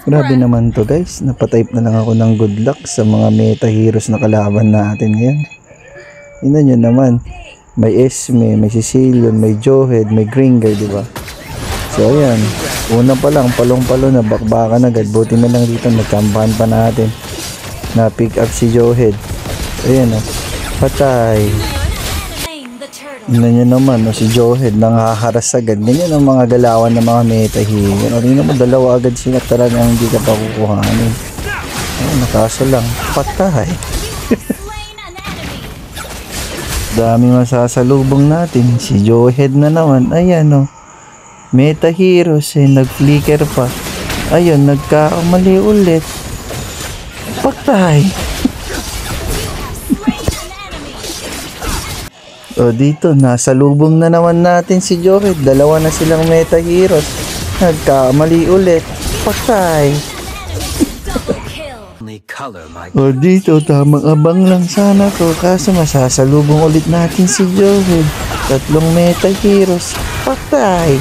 Grabe naman to guys, napatype na lang ako ng good luck sa mga meta heroes na kalaban natin ngayon. Tingnan nyo naman, may Esme, may Sicilian, may Johead, may Gringer, di ba? So ayan, una pa lang, palong-palo na, bakbakan agad. Buti na lang dito, nagkambahan pa natin na pick up si Johead. Ayan o, patay. Tingnan nyo naman, si Johead nanghaharas agad. Ganyan ang mga galawan ng mga meta hero. Tingnan mo, dalawa agad sila, talagang hindi ka pa kukuhanin. Nakaso lang, patay. Dami masasalubong natin. Si Johead na naman, ayan o. Meta heroes, nag-flicker pa. Ayun, nagkakamali ulit. Patay. O dito, nasa lubong na naman natin si Johead. Dalawa na silang meta heroes. Nagkamali ulit. Patay. O dito, tamang abang lang sana ko. Kaso masasalubong ulit natin si Johead. Tatlong meta heroes. Patay.